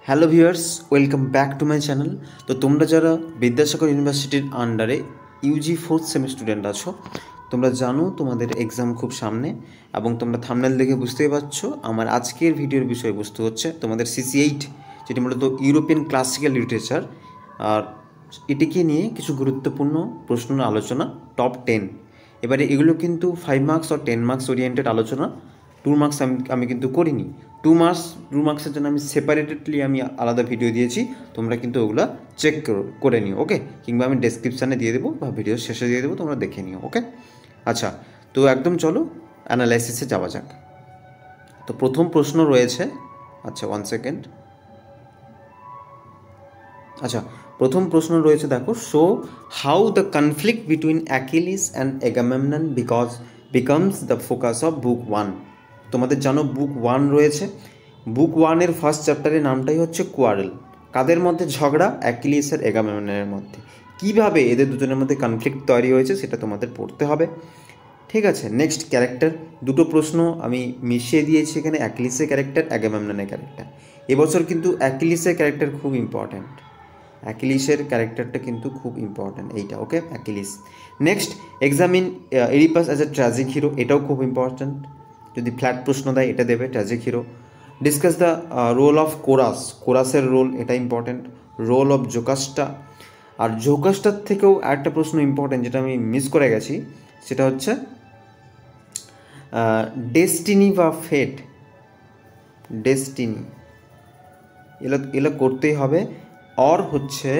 Hello viewers, welcome back to my channel. তো তোমরা যারা বিদ্যাসাগর ইউনিভার্সিটির আন্ডারে ইউজি ফোর্থ সেম স্টুডেন্ট আছো, তোমরা জানো তোমাদের এক্সাম খুব সামনে এবং তোমরা থাম্বনেল দেখে বুঝতেই পারছো আমার আজকের ভিডিওর বিষয়বস্তু হচ্ছে তোমাদের CC8, যেটি মূলত ইউরোপিয়ান ক্লাসিক্যাল লিটারেচার। আর এটিকে নিয়ে কিছু গুরুত্বপূর্ণ প্রশ্ন আলোচনা, টপ 10। এবারে এগুলো কিন্তু 5 মার্কস আর 10 মার্কস ওরিয়েন্টেড আলোচনা। 2 মার্কস আমি কিন্তু করিনি। 2 মার্কসের জন্য আমি সেপারেটেডলি আলাদা ভিডিও দিয়েছি, তোমরা কিন্তু ওগুলো চেক করে নিও, ওকে? কিংবা আমি ডেসক্রিপশানে দিয়ে দেবো বা ভিডিওর শেষে দিয়ে দেবো, তোমরা দেখে নিও, ওকে? আচ্ছা, তো একদম চলো অ্যানালাইসিসে যাওয়া যাক। তো প্রথম প্রশ্ন রয়েছে, আচ্ছা 1 সেকেন্ড। আচ্ছা, প্রথম প্রশ্ন রয়েছে, দেখো, show how the conflict between Achilles and Agamemnon becomes the focus of book 1। তোমাদের জানো বুক 1 রয়েছে। বুক 1-এর ফার্স্ট চ্যাপ্টারের নামটাই হচ্ছে কোয়ারেল। কাদের মধ্যে ঝগড়া? অ্যাকিলিস আর এগামেমননের মধ্যে। কীভাবে এদের দুজনের মধ্যে কনফ্লিক্ট তৈরি হয়েছে সেটা তোমাদের পড়তে হবে, ঠিক আছে? Next, character. দুটো প্রশ্ন আমি মিশিয়ে দিয়েছি এখানে, অ্যাকিলিসের ক্যারেক্টার, এগামেমননের ক্যারেক্টার। এবছর কিন্তু অ্যাকিলিসের ক্যারেক্টার খুব ইম্পর্ট্যান্ট, অ্যাকিলিসের ক্যারেক্টারটা কিন্তু খুব ইম্পর্ট্যান্ট, এইটা, okay? Achilles. Next, examine Oedipus as a tragic hero, এটাও খুব ইম্পর্ট্যান্ট। যদি ফ্ল্যাট প্রশ্ন দেয় এটা দেবে, tragic hero. Discuss the role of কোরাসের রোল, এটা ইম্পর্ট্যান্ট। Role of Jocasta. আর জোকাস্টার থেকেও একটা প্রশ্ন ইম্পর্ট্যান্ট যেটা আমি মিস করে গেছি, সেটা হচ্ছে ডেস্টিনি বা ফেট। ডেস্টিনি, এগুলো করতেই হবে। অর হচ্ছে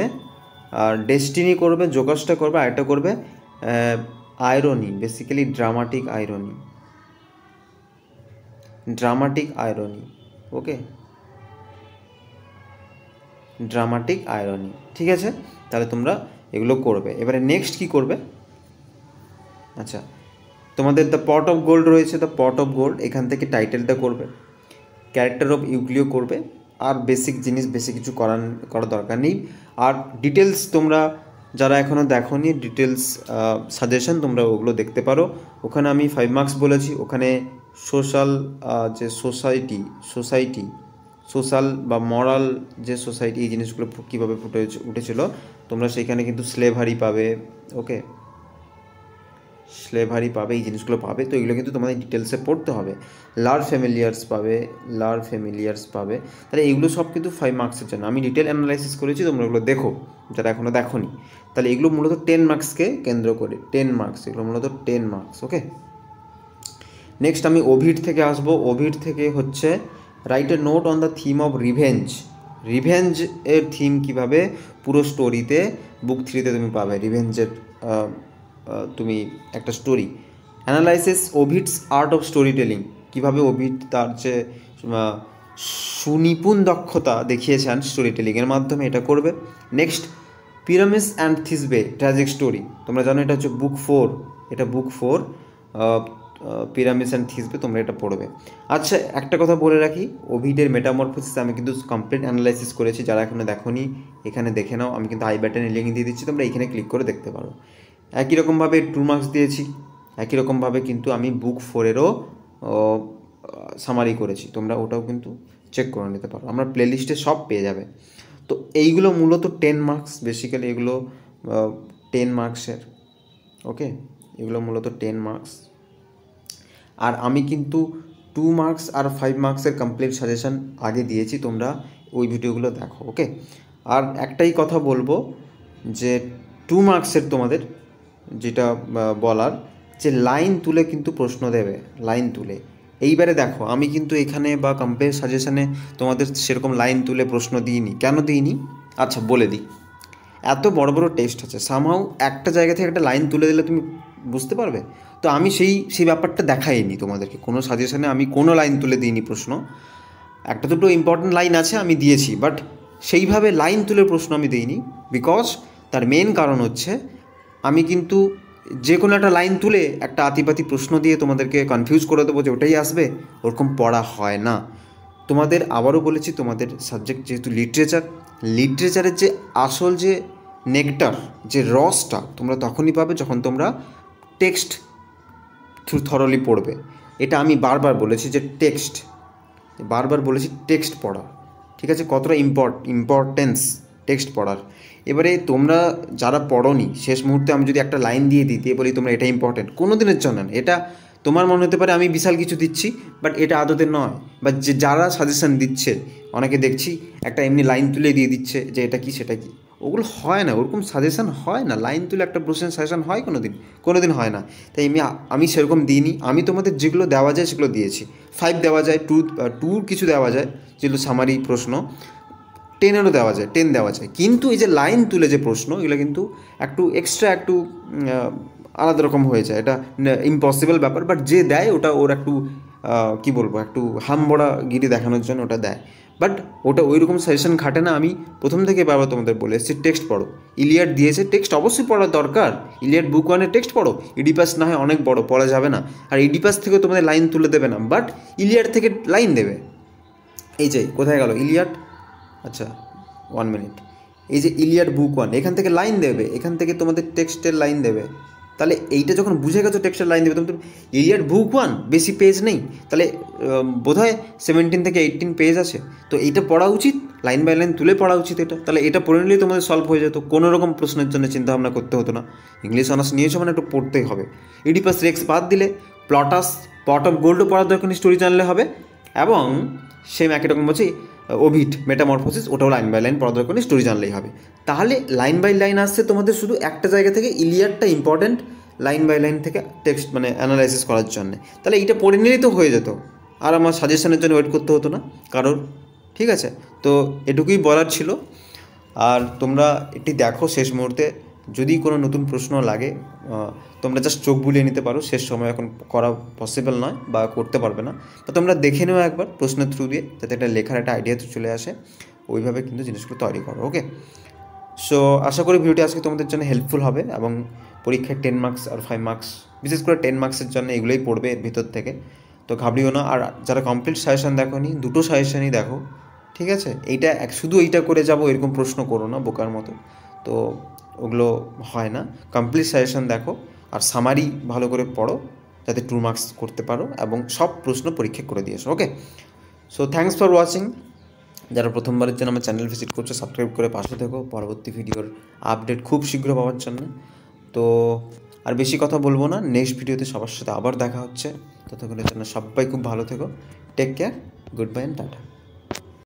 ডেস্টিনি করবে, জোকাসটা করবে, আর একটা করবে আয়রনি, বেসিক্যালি ড্রামাটিক আয়রনি, ওকে? ড্রামাটিক আয়রনি, ঠিক আছে? তাহলে তোমরা এগুলো করবে। এবারে নেক্সট কি করবে? আচ্ছা, তোমাদের দ্য পট অফ গোল্ড রয়েছে, দ্য পট অফ গোল্ড, এখান থেকে টাইটেলটা করবে। ক্যারেক্টার অফ ইউগ্লিও করবে। আর বেসিক জিনিস, বেশি কিছু করার দরকার নেই। আর ডিটেলস তোমরা যারা এখনও দেখোনি, ডিটেলস সাজেশন তোমরা ওগুলো দেখতে পারো। ওখানে আমি 5 মার্কস বলেছি। ওখানে সোশ্যাল যে সোশ্যাল বা মরাল যে সোসাইটি, এই জিনিসগুলো কীভাবে উঠেছিল তোমরা সেখানে কিন্তু স্লেভারি পাবে, ওকে? স্লেভারি পাবে, এই জিনিসগুলো পাবে। তো এগুলো কিন্তু তোমাদের ডিটেলসে পড়তে হবে। লার ফ্যামিলিয়ার্স পাবে। তাহলে এইগুলো সব কিন্তু 5 মার্কসের জন্য আমি ডিটেল অ্যানালাইসিস করেছি, তোমরা ওগুলো দেখো যারা এখনও দেখোনি। তাহলে এগুলো মূলত 10 মার্কসকে কেন্দ্র করে, 10 মার্কস, এগুলো মূলত 10 মার্কস, ওকে? নেক্সট আমি ওভিড থেকে আসবো। ওভিড থেকে হচ্ছে write a note on the theme of revenge এর থিম কীভাবে পুরো স্টোরিতে বুক 3-তে তুমি পাবে। রিভেঞ্জের তুমি একটা story analysis, Ovid's art of story telling, কীভাবে ওভিড তার যে সুনিপুণ দক্ষতা দেখিয়েছেন স্টোরি টেলিংয়ের মাধ্যমে, এটা করবে। Next, Pyramus and Thisbe, tragic story. তোমরা জানো এটা হচ্ছে বুক 4, এটা বুক 4, পিরামিস অ্যান্ড থিসবে, তোমরা এটা পড়বে। আচ্ছা, একটা কথা বলে রাখি, ওভিডের মেটামরফোসিস আমি কিন্তু কমপ্লিট অ্যানালাইসিস করেছি। যারা এখনো দেখোনি এখানে দেখে নাও, আমি কিন্তু আই বাটনে লিঙ্ক দিয়ে দিচ্ছি, তোমরা এখানে ক্লিক করে দেখতে পারো। একই রকমভাবে 2 মার্কস দিয়েছি, একই রকমভাবে কিন্তু আমি বুক 4-এরও সামারি করেছি, তোমরা ওটাও কিন্তু চেক করে নিতে পারো, আমরা প্লেলিস্টে সব পেয়ে যাবে। তো এইগুলো মূলত 10 মার্কস, বেসিক্যালি এগুলো 10 মার্কসের, ওকে? এগুলো মূলত 10 মার্কস। আর আমি কিন্তু 2 মার্কস আর 5 মার্কসের কমপ্লিট সাজেশন আগে দিয়েছি, তোমরা ওই ভিডিওগুলো দেখো, ওকে? আর একটাই কথা বলবো যে 2 মার্কসের তোমাদের যেটা বলার, যে লাইন তুলে কিন্তু প্রশ্ন দেবে, লাইন তুলে। এইবারে দেখো, আমি কিন্তু এখানে বা কম্পেয়ার সাজেশনে তোমাদের সেরকম লাইন তুলে প্রশ্ন দিইনি। কেন দিইনি? আচ্ছা বলে দিই। এত বড় বড় টেস্ট আছে, সামহাউ একটা জায়গা থেকে একটা লাইন তুলে দিলে তুমি বুঝতে পারবে। তো আমি সেই ব্যাপারটা দেখাইনি তোমাদেরকে, কোনো সাজেশনে আমি কোনো লাইন তুলে দিইনি প্রশ্ন। একটা দুটো ইম্পর্টেন্ট লাইন আছে আমি দিয়েছি, বাট সেইভাবে লাইন তুলে প্রশ্ন আমি দিইনি। বিকজ তার মেন কারণ হচ্ছে আমি কিন্তু যে কোনো একটা লাইন তুলে একটা আতিপাতি প্রশ্ন দিয়ে তোমাদেরকে কনফিউজ করে দেবো যে ওটাই আসবে, ওরকম পড়া হয় না। তোমাদের আবারও বলেছি, তোমাদের সাবজেক্ট যেহেতু লিটারেচারের যে আসল যে নেকটার, যে রসটা তোমরা তখনই পাবে যখন তোমরা টেক্সট থরলি পড়বে। এটা আমি বারবার বলেছি যে টেক্সট পড়া, ঠিক আছে, কতটা ইম্পর্টেন্স টেক্সট পড়ার। এবারে তোমরা যারা পড়োনি, শেষ মুহূর্তে আমি যদি একটা লাইন দিয়ে বলি তোমরা এটা ইম্পর্টেন্ট, কোনো দিনের জন্য না। এটা তোমার মনে হতে পারে আমি বিশাল কিছু দিচ্ছি, বাট এটা আদতে নয়। বা যারা সাজেশন দিচ্ছে, অনেকে দেখছি একটা এমনি লাইন তুলে দিয়ে দিচ্ছে যে এটা কি সেটা কি, ওগুলো হয় না, ওরকম সাজেশন হয় না। লাইন তুলে একটা প্রশ্নের সাজেশন হয় কোনো দিন হয় না। তাই আমি সেরকম দিইনি। আমি তোমাদের যেগুলো দেওয়া যায় সেগুলো দিয়েছি। 5 দেওয়া যায়, টুর কিছু দেওয়া যায় যেগুলো সামারি প্রশ্ন, 10-এরও দেওয়া যায়, 10 দেওয়া যায়। কিন্তু এই যে লাইন তুলে যে প্রশ্ন, এগুলো কিন্তু একটু এক্সট্রা, একটু আলাদা রকম হয়ে যায়। এটা ইম্পসিবল ব্যাপার, বাট যে দেয় ওটা ওর একটু কী বলবো, একটু হামবড়াগিরি দেখানোর জন্য ওটা দেয়। বাট ওটা ওই রকম সাজেশন খাটে না। আমি প্রথম থেকে বাবা তোমাদের বলে এসেছি টেক্সট পড়ো। ইলিয়াড দিয়েছে, টেক্সট অবশ্যই পড়ার দরকার। ইলিয়াড বুক 1-এর টেক্সট পড়ো। ইডিপাস না হয় অনেক বড়, পড়া যাবে না। আর ইডিপাস থেকে তোমাদের লাইন তুলে দেবে না, বাট ইলিয়াড থেকে লাইন দেবে। এই যে কোথায় গেল ইলিয়াড, আচ্ছা 1 মিনিট। এই যে ইলিয়াড বুক 1, এখান থেকে লাইন দেবে, এখান থেকে তোমাদের টেক্সটের লাইন দেবে। তাহলে এইটা যখন বুঝে গেছো টেক্সটের লাইন দেবে, তোমাদের ইলিয়াড বুক 1 বেশি পেজ নেই, তাহলে বোধহয় 17 থেকে 18 পেজ আছে। তো এইটা পড়া উচিত, লাইন বাই লাইন তুলে পড়া উচিত এটা। তাহলে এটা পড়ে নিলেই তোমাদের সলভ হয়ে যেত, কোনো রকম প্রশ্নের জন্য চিন্তাভাবনা করতে হতো না। ইংলিশ অনার্স নিয়েছো মানে একটু পড়তেই হবে। ইডিপাস রেক্স বাদ দিলে প্লটাস, পট অফ গোল্ডও পড়ার দরকার নেই, স্টোরি জানলে হবে। এবং সেম একই রকম বলছি ওভিড মেটামরফোসিস, ওটাও লাইন বাই লাইন পড়া দরকার নেই, স্টোরি জানলেই হবে। তাহলে লাইন বাই লাইন আসছে তোমাদের শুধু একটা জায়গা থেকে, ইলিয়াডটা ইম্পর্ট্যান্ট লাইন বাই লাইন থেকে টেক্সট মানে অ্যানালাইসিস করার জন্য। তাহলে এইটা পড়ে নিলেই তো হয়ে যেত, আর আমার সাজেশনের জন্য ওয়েট করতে হতো না কারোর। ঠিক আছে, তো এটুকুই বলার ছিল। আর তোমরা এটি দেখো শেষ মুহূর্তে, যদি কোনো নতুন প্রশ্ন লাগে তোমরা জাস্ট চোখ বুলিয়ে নিতে পারো। শেষ সময় এখন করা পসিবল নয় বা করতে পারবে না, তো তোমরা দেখে নেও একবার প্রশ্নের থ্রু দিয়ে, যাতে একটা লেখার একটা আইডিয়া তো চলে আসে। ওইভাবে কিন্তু জিনিসগুলো তৈরি করো। ওকে, সো আশা করি ভিডিওটি আজকে তোমাদের জন্য হেল্পফুল হবে। এবং পরীক্ষায় 10 মার্কস আর 5 মার্কস, বিশেষ করে 10 মার্কসের জন্য এগুলোই পড়বে এর ভিতর থেকে, তো ঘাবড়িও না। আর যারা কমপ্লিট সাজেশন দেখো নি, দুটো সাজেশনই দেখো। ঠিক আছে, এইটা শুধু এইটা করে যাবো এরকম প্রশ্ন করো না বোকার মতো, তো ওগুলো হয় না। কমপ্লিট সাজেশন দেখো আর সামারি ভালো করে পড়ো, যাতে 2 মার্কস করতে পারো এবং সব প্রশ্ন পরীক্ষা করে দিয়েছো। ওকে, সো থ্যাঙ্কস ফর ওয়াচিং। যারা প্রথমবারের জন্য আমার চ্যানেল ভিজিট করছো, সাবস্ক্রাইব করে পাশে থেকো পরবর্তী ভিডিওর আপডেট খুব শীঘ্র পাওয়ার জন্য। তো আর বেশি কথা বলবো না, নেক্সট ভিডিওতে সবার সাথে আবার দেখা হচ্ছে। ততক্ষণের জন্য সবাই খুব ভালো থেকো, take care, good bye and tata.